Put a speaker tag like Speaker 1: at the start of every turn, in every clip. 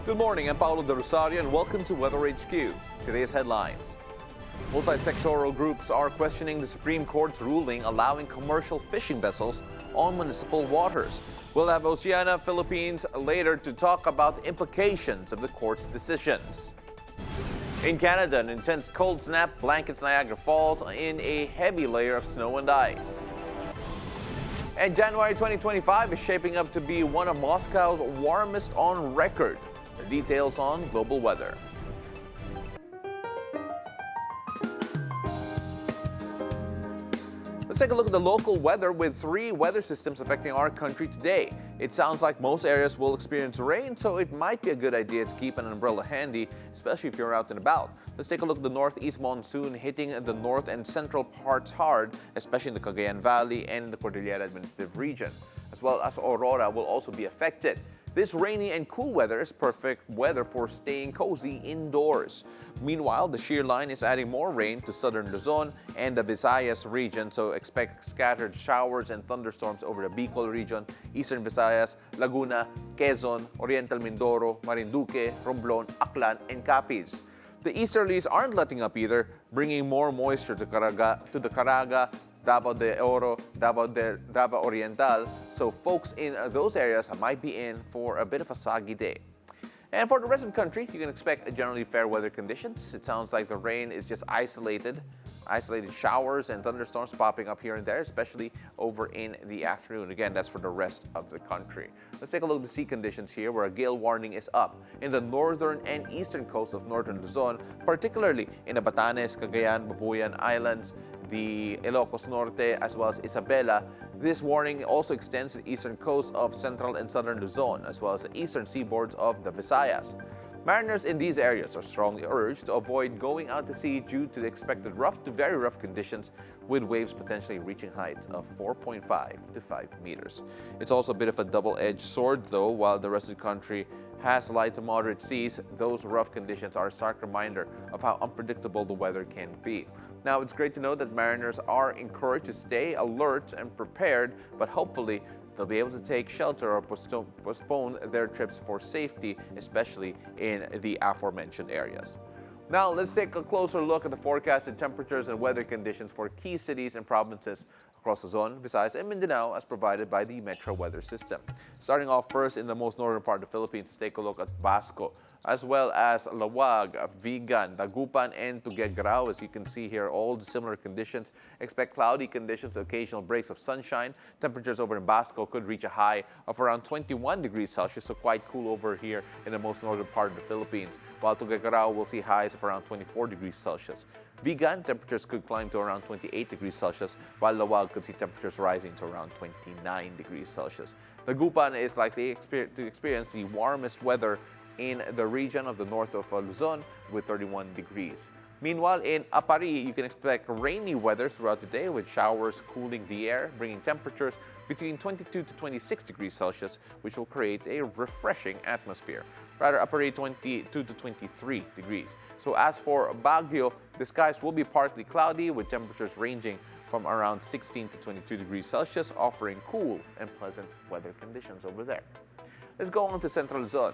Speaker 1: Good morning, I'm Paolo del Rosario and welcome to Weather HQ. Today's headlines. Multi-sectoral groups are questioning the Supreme Court's ruling allowing commercial fishing vessels on municipal waters. We'll have Oceana Philippines later to talk about the implications of the court's decisions. In Canada, an intense cold snap blankets Niagara Falls in a heavy layer of snow and ice. And January 2025 is shaping up to be one of Moscow's warmest on record. The details on global weather. Let's take a look at the local weather with 3 weather systems affecting our country today. It sounds like most areas will experience rain, so it might be a good idea to keep an umbrella handy, especially if you're out and about. Let's take a look at the northeast monsoon hitting the north and central parts hard, especially in the Cagayan Valley and in the Cordillera Administrative Region, as well as Aurora will also be affected. This rainy and cool weather is perfect weather for staying cozy indoors. Meanwhile, the shear line is adding more rain to southern Luzon and the Visayas region, so expect scattered showers and thunderstorms over the Bicol region, eastern Visayas, Laguna, Quezon, Oriental Mindoro, Marinduque, Romblon, Aklan, and Capiz. The easterlies aren't letting up either, bringing more moisture to the Caraga, Davao de Oro, Davao Oriental, so folks in those areas might be in for a bit of a soggy day. And for the rest of the country, you can expect generally fair weather conditions. It sounds like the rain is just isolated showers and thunderstorms popping up here and there, especially over in the afternoon. Again, that's for the rest of the country. Let's take a look at the sea conditions here, where a gale warning is up in the northern and eastern coast of northern Luzon, particularly in the Batanes, Cagayan, Babuyan Islands, the Ilocos Norte, as well as Isabela. This warning also extends to the eastern coast of central and southern Luzon, as well as the eastern seaboards of the Visayas. Mariners in these areas are strongly urged to avoid going out to sea due to the expected rough to very rough conditions, with waves potentially reaching heights of 4.5 to 5 meters. It's also a bit of a double-edged sword, though. While the rest of the country has light to moderate seas, those rough conditions are a stark reminder of how unpredictable the weather can be. Now, it's great to know that mariners are encouraged to stay alert and prepared, but hopefully they'll be able to take shelter or postpone their trips for safety, especially in the aforementioned areas. Now, let's take a closer look at the forecasted temperatures and weather conditions for key cities and provinces across Luzon, Visayas, and Mindanao as provided by the Metro Weather System. Starting off first in the most northern part of the Philippines, take a look at Basco, as well as Lawag, Vigan, Dagupan, and Tuguegarao. As you can see here, all the similar conditions. Expect cloudy conditions, occasional breaks of sunshine. Temperatures over in Basco could reach a high of around 21 degrees Celsius, so quite cool over here in the most northern part of the Philippines. While Tuguegarao will see highs of around 24 degrees Celsius. Vigan, temperatures could climb to around 28 degrees Celsius, while Lawag could see temperatures rising to around 29 degrees Celsius. Dagupan is likely to experience the warmest weather in the region of the north of Luzon with 31 degrees. Meanwhile, in Apari, you can expect rainy weather throughout the day with showers cooling the air, bringing temperatures between 22 to 26 degrees Celsius, which will create a refreshing atmosphere. Rather, Apari 22 to 23 degrees. So as for Baguio, the skies will be partly cloudy with temperatures ranging from around 16 to 22 degrees Celsius, offering cool and pleasant weather conditions over there. Let's go on to Central Luzon.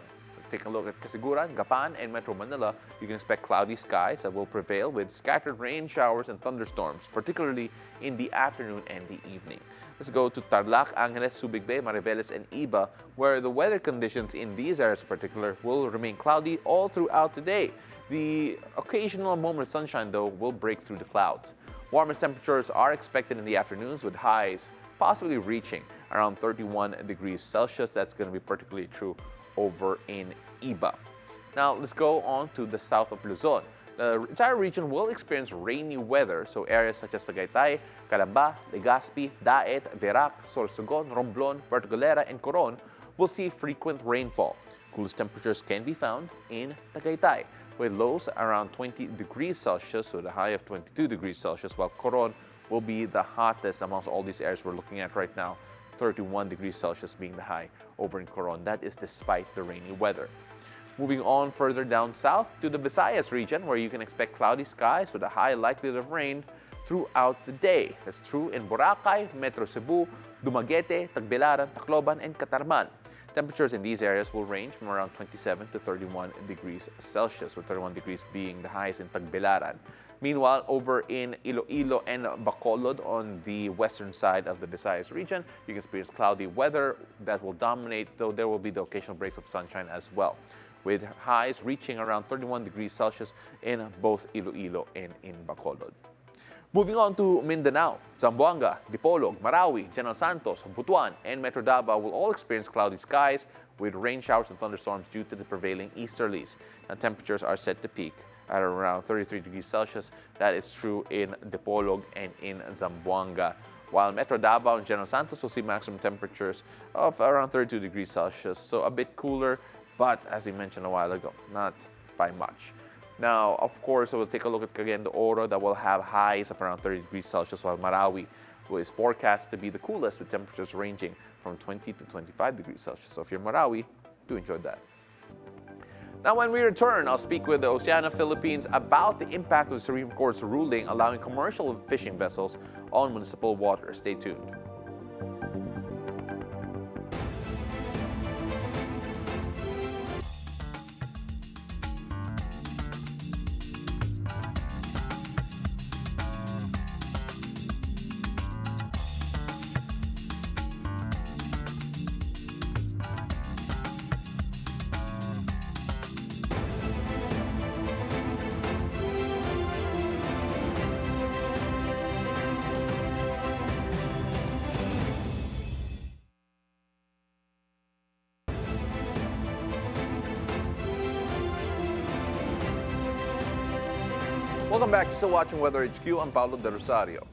Speaker 1: Take a look at Casiguran, Gapan, and Metro Manila. You can expect cloudy skies that will prevail with scattered rain showers and thunderstorms, particularly in the afternoon and the evening. Let's go to Tarlac, Angeles, Subic Bay, Mariveles, and Iba, where the weather conditions in these areas in particular will remain cloudy all throughout the day. The occasional moment of sunshine, though, will break through the clouds. Warmest temperatures are expected in the afternoons, with highs possibly reaching around 31 degrees Celsius. That's going to be particularly true over in Iba. Now, let's go on to the south of Luzon. The entire region will experience rainy weather, so areas such as Tagaytay, Calamba, Legazpi, Daet, Verac, Sorsogon, Romblon, Puerto Galera, and Coron will see frequent rainfall. Coolest temperatures can be found in Tagaytay, with lows around 20 degrees Celsius with a high of 22 degrees Celsius, while Coron will be the hottest amongst all these areas we're looking at right now, 31 degrees Celsius being the high over in Coron. That is despite the rainy weather. Moving on further down south to the Visayas region, where you can expect cloudy skies with a high likelihood of rain throughout the day. That's true in Boracay, Metro Cebu, Dumaguete, Tagbilaran, Tacloban, and Catarman. Temperatures in these areas will range from around 27 to 31 degrees Celsius, with 31 degrees being the highest in Tagbilaran. Meanwhile, over in Iloilo and Bacolod on the western side of the Visayas region, you can experience cloudy weather that will dominate, though there will be the occasional breaks of sunshine as well, with highs reaching around 31 degrees Celsius in both Iloilo and in Bacolod. Moving on to Mindanao, Zamboanga, Dipolog, Marawi, General Santos, Butuan, and Metro Davao will all experience cloudy skies with rain showers and thunderstorms due to the prevailing easterlies. Now, temperatures are set to peak at around 33 degrees Celsius. That is true in Dipolog and in Zamboanga. While Metro Davao and General Santos will see maximum temperatures of around 32 degrees Celsius, so a bit cooler, but as we mentioned a while ago, not by much. Now, of course, we'll take a look at Cagayan de Oro that will have highs of around 30 degrees Celsius, while Marawi is forecast to be the coolest with temperatures ranging from 20 to 25 degrees Celsius. So if you're Marawi, do enjoy that. Now, when we return, I'll speak with the Oceana Philippines about the impact of the Supreme Court's ruling allowing commercial fishing vessels on municipal waters. Stay tuned. Welcome back. You're still watching Weather HQ. I'm Paolo del Rosario.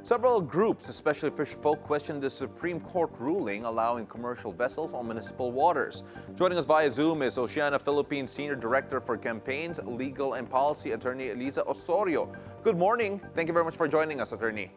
Speaker 1: Several groups, especially fish folk, questioned the Supreme Court ruling allowing commercial vessels on municipal waters. Joining us via Zoom is Oceana Philippines Senior Director for Campaigns, Legal and Policy, Attorney Eliza Osorio. Good morning. Thank you very much for joining us, Attorney.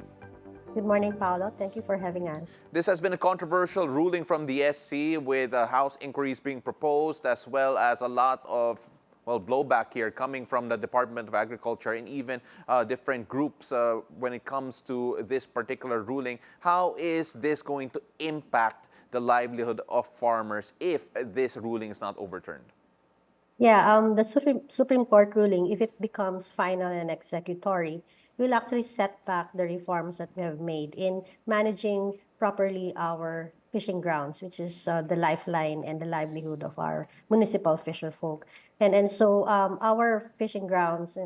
Speaker 2: Good morning, Paolo. Thank you for having us.
Speaker 1: This has been a controversial ruling from the SC with House inquiries being proposed, as well as a lot of blowback here coming from the Department of Agriculture and even different groups when it comes to this particular ruling. How is this going to impact the livelihood of farmers if this ruling is not overturned?
Speaker 2: Yeah, the Supreme Court ruling, if it becomes final and executory, will actually set back the reforms that we have made in managing properly our fishing grounds, which is the lifeline and the livelihood of our municipal fisher folk. And so our fishing grounds,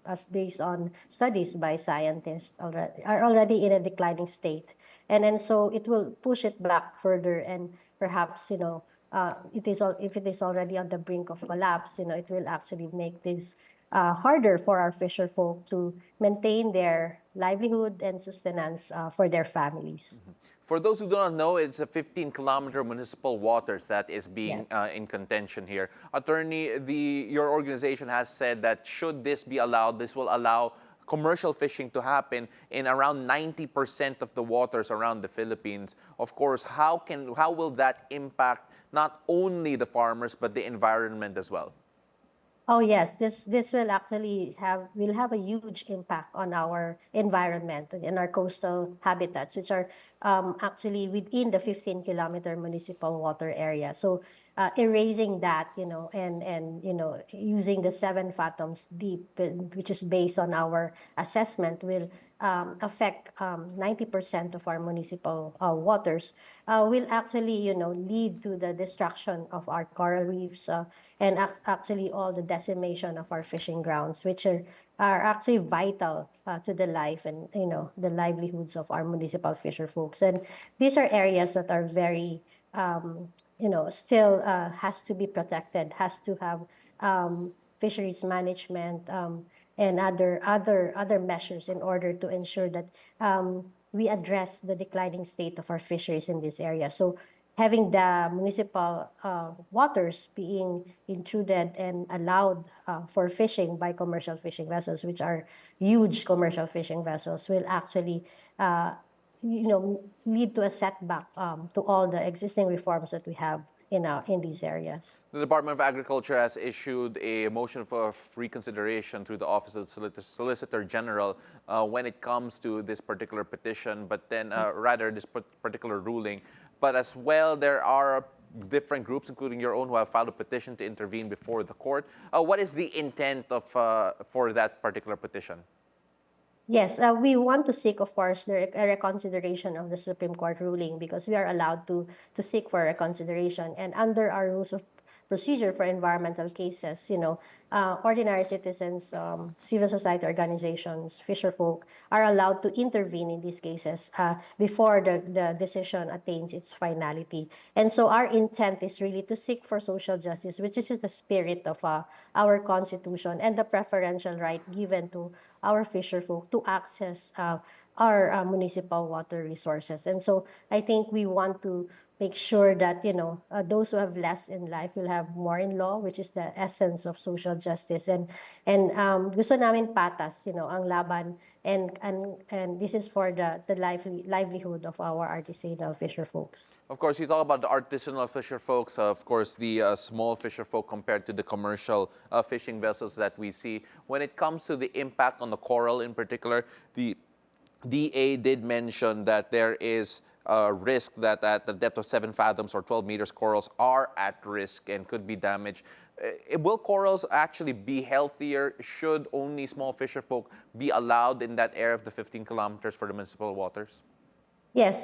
Speaker 2: as based on studies by scientists, are already in a declining state. And so it will push it back further, and perhaps, if it is already on the brink of collapse, it will actually make this harder for our fisher folk to maintain their livelihood and sustenance for their families.
Speaker 1: Mm-hmm. For those who do not know, it's a 15-kilometer municipal waters that is being in contention here. Attorney, your organization has said that should this be allowed, this will allow commercial fishing to happen in around 90% of the waters around the Philippines. Of course, how will that impact not only the farmers but the environment as well?
Speaker 2: Oh yes, this will actually have a huge impact on our environment and our coastal habitats, which are actually within the 15-kilometer municipal water area. So erasing that, and using the 7 fathoms deep, which is based on our assessment, will affect 90% of our municipal waters, will actually, lead to the destruction of our coral reefs and actually all the decimation of our fishing grounds, which are actually vital to the life and, the livelihoods of our municipal fisher folks. And these are areas that are very, still has to be protected, has to have fisheries management and other measures in order to ensure that we address the declining state of our fisheries in this area. So having the municipal waters being intruded and allowed for fishing by commercial fishing vessels, which are huge commercial fishing vessels, will actually lead to a setback to all the existing reforms that we have in these areas.
Speaker 1: The Department of Agriculture has issued a motion for reconsideration through the Office of the Solicitor General when it comes to this particular petition, but then rather this particular ruling. But as well, there are different groups, including your own, who have filed a petition to intervene before the court. What is the intent of for that particular petition?
Speaker 2: Yes, we want to seek, of course, a reconsideration of the Supreme Court ruling because we are allowed to seek for reconsideration. And under our rules of procedure for environmental cases, ordinary citizens, civil society organizations, fisherfolk are allowed to intervene in these cases before the decision attains its finality. And so our intent is really to seek for social justice, which is the spirit of our Constitution and the preferential right given to our fisherfolk to access our municipal water resources. And so I think we want to make sure that those who have less in life will have more in law, which is the essence of social justice. And gusto namin patas, ang laban, and this is for the livelihood of our artisanal fisher folks.
Speaker 1: Of course, you talk about the artisanal fisher folks, of course, the small fisher folk compared to the commercial fishing vessels that we see. When it comes to the impact on the coral in particular, the DA did mention that there is a risk that at the depth of 7 fathoms or 12 meters, corals are at risk and could be damaged. Will corals actually be healthier? Should only small fisher folk be allowed in that area of the 15 kilometers for the municipal waters?
Speaker 2: Yes,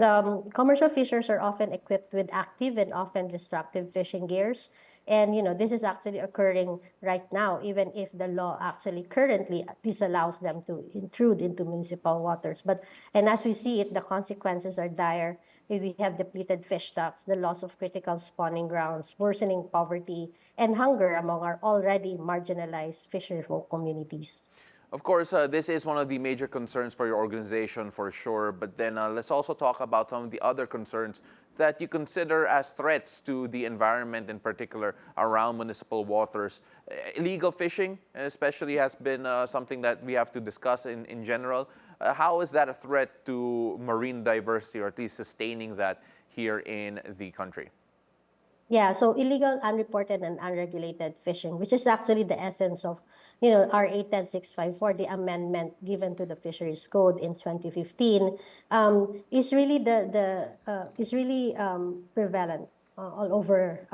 Speaker 2: commercial fishers are often equipped with active and often destructive fishing gears. And, this is actually occurring right now, even if the law actually currently disallows them to intrude into municipal waters. And as we see it, the consequences are dire. We have depleted fish stocks, the loss of critical spawning grounds, worsening poverty, and hunger among our already marginalized fisherfolk communities.
Speaker 1: Of course, this is one of the major concerns for your organization for sure, but then let's also talk about some of the other concerns that you consider as threats to the environment, in particular around municipal waters. Illegal fishing especially has been something that we have to discuss in general. How is that a threat to marine diversity, or at least sustaining that here in the country?
Speaker 2: Yeah, so illegal, unreported, and unregulated fishing, which is actually the essence of, RA 10654, the amendment given to the Fisheries Code in 2015, is really prevalent all over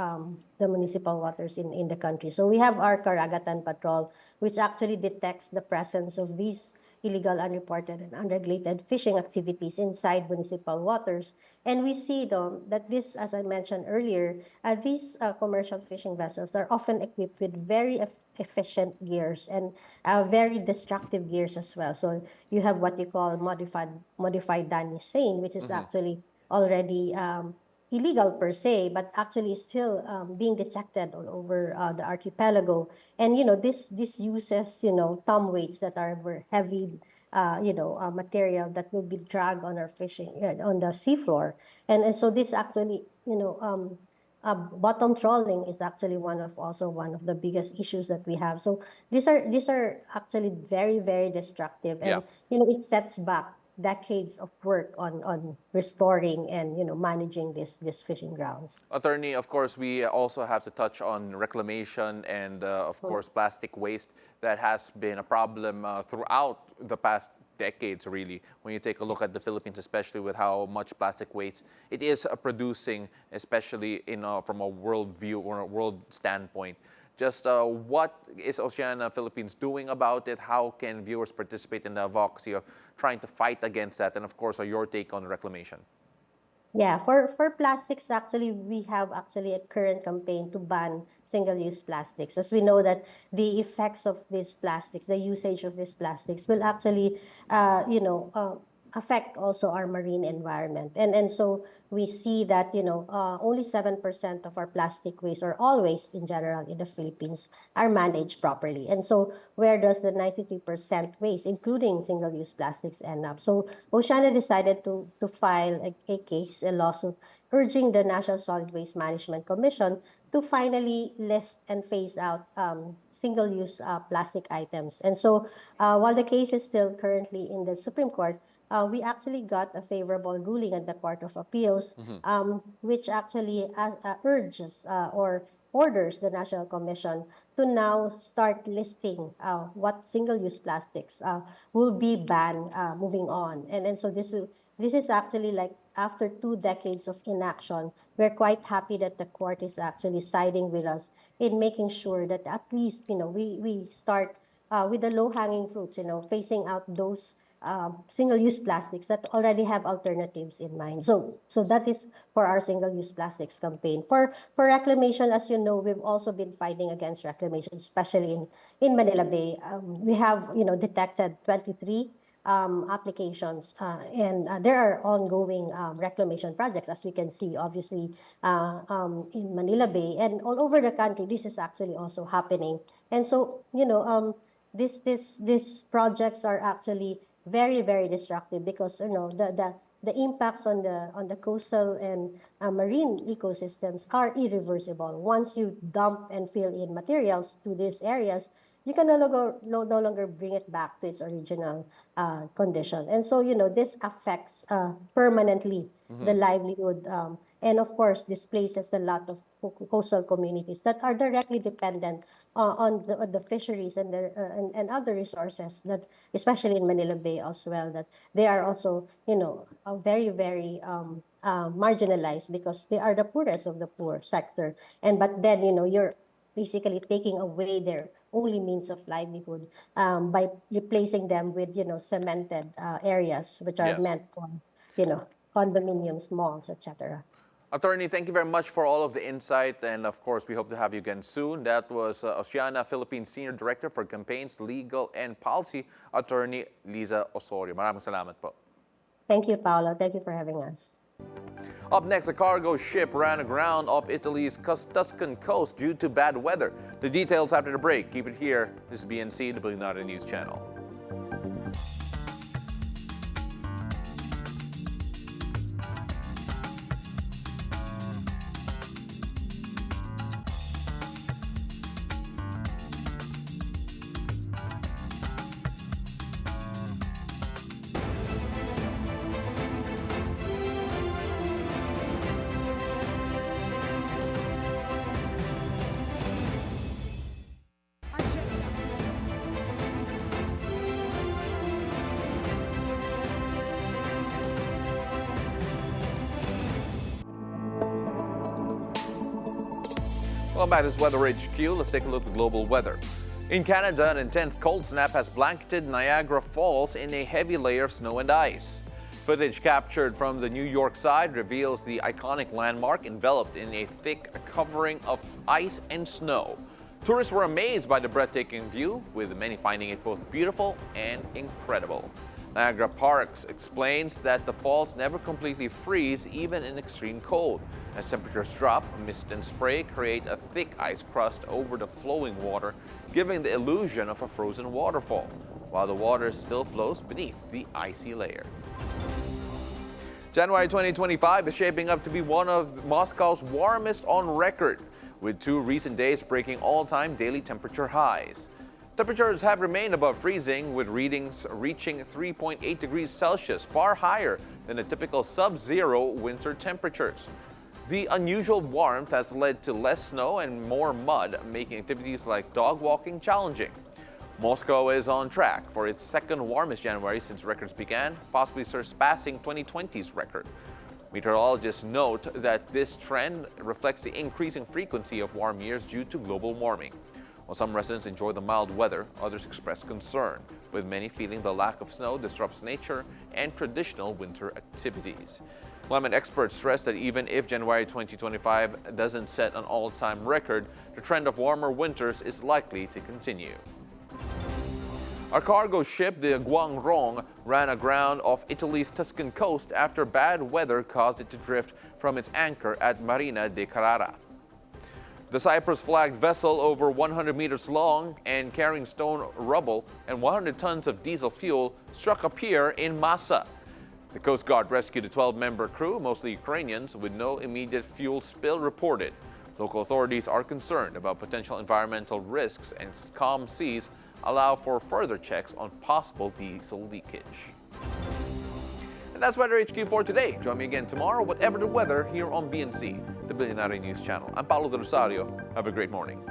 Speaker 2: the municipal waters in the country. So we have our Karagatan Patrol, which actually detects the presence of these illegal, unreported, and unregulated fishing activities inside municipal waters. And we see, though, that this, as I mentioned earlier, these commercial fishing vessels are often equipped with very efficient gears and very destructive gears as well. So you have what you call modified Danish seine, which is actually already illegal per se, but actually still being detected all over the archipelago. And this uses tom weights that are very heavy material that will be dragged on our fishing on the seafloor. And so this actually bottom trawling is actually one of the biggest issues that we have. So these are actually very, very destructive, and it sets back decades of work on restoring and managing this fishing grounds.
Speaker 1: Attorney, of course, we also have to touch on reclamation and, of course, plastic waste that has been a problem throughout the past decades, really. When you take a look at the Philippines, especially with how much plastic waste it is producing, especially from a world view or a world standpoint. Just what is Oceana Philippines doing about it? How can viewers participate in the advocacy of trying to fight against that? And of course, your take on reclamation.
Speaker 2: Yeah, for plastics, actually, we have actually a current campaign to ban single-use plastics, as we know that the effects of these plastics, the usage of these plastics, will actually, affect also our marine environment. And so we see that, only 7% of our plastic waste, or all waste in general in the Philippines, are managed properly. And so where does the 93% waste, including single-use plastics, end up? So Oceana decided to file a case, a lawsuit, urging the National Solid Waste Management Commission to finally list and phase out single-use plastic items. And so while the case is still currently in the Supreme Court, we actually got a favorable ruling at the Court of Appeals, which actually urges or orders the National Commission to now start listing what single-use plastics will be banned moving on. And so this will this is actually like after 2 decades of inaction, we're quite happy that the court is actually siding with us in making sure that at least, we start with the low-hanging fruits, phasing out those single-use plastics that already have alternatives in mind. So that is for our single-use plastics campaign. For reclamation, as you know, we've also been fighting against reclamation, especially in Manila Bay. We have, detected 23 applications, and there are ongoing reclamation projects, as we can see, obviously, in Manila Bay and all over the country. This is actually also happening, and so these projects are actually very, very destructive because the impacts on the coastal and marine ecosystems are irreversible. Once you dump and fill in materials to these areas, you can no longer bring it back to its original condition. And so, this affects permanently the livelihood, and of course, displaces a lot of coastal communities that are directly dependent on the fisheries and other resources that, especially in Manila Bay as well, that they are also, very, very marginalized because they are the poorest of the poor sector. But then, you're basically taking away their only means of livelihood by replacing them with, cemented areas which are
Speaker 1: Yes.
Speaker 2: meant for, condominiums, malls, etc.
Speaker 1: Attorney, thank you very much for all of the insight, and of course, we hope to have you again soon. That was Oceana Philippines Senior Director for Campaigns, Legal, and Policy, Attorney Liza Osorio. Maraming salamat po.
Speaker 2: Thank you, Paolo. Thank you for having us.
Speaker 1: Up next, a cargo ship ran aground off Italy's Tuscan coast due to bad weather. The details after the break. Keep it here. This is BNC, the Bilyonaryo News Channel. Welcome back to Weather HQ. Let's take a look at the global weather. In Canada, an intense cold snap has blanketed Niagara Falls in a heavy layer of snow and ice. Footage captured from the New York side reveals the iconic landmark enveloped in a thick covering of ice and snow. Tourists were amazed by the breathtaking view, with many finding it both beautiful and incredible. Niagara Parks explains that the falls never completely freeze even in extreme cold. As temperatures drop, mist and spray create a thick ice crust over the flowing water, giving the illusion of a frozen waterfall, while the water still flows beneath the icy layer. January 2025 is shaping up to be one of Moscow's warmest on record, with 2 recent days breaking all-time daily temperature highs. Temperatures have remained above freezing, with readings reaching 3.8 degrees Celsius, far higher than the typical sub-zero winter temperatures. The unusual warmth has led to less snow and more mud, making activities like dog walking challenging. Moscow is on track for its second warmest January since records began, possibly surpassing 2020's record. Meteorologists note that this trend reflects the increasing frequency of warm years due to global warming. While some residents enjoy the mild weather, others express concern, with many feeling the lack of snow disrupts nature and traditional winter activities. Climate experts stress that even if January 2025 doesn't set an all-time record, the trend of warmer winters is likely to continue. A cargo ship, the Guangrong, ran aground off Italy's Tuscan coast after bad weather caused it to drift from its anchor at Marina de Carrara. The Cyprus-flagged vessel, over 100 meters long and carrying stone rubble and 100 tons of diesel fuel, struck a pier in Massa. The Coast Guard rescued a 12-member crew, mostly Ukrainians, with no immediate fuel spill reported. Local authorities are concerned about potential environmental risks, and calm seas allow for further checks on possible diesel leakage. And that's Weather HQ for today. Join me again tomorrow, whatever the weather, here on BNC, the Bilyonaryo News Channel. I'm Paolo del Rosario. Have a great morning.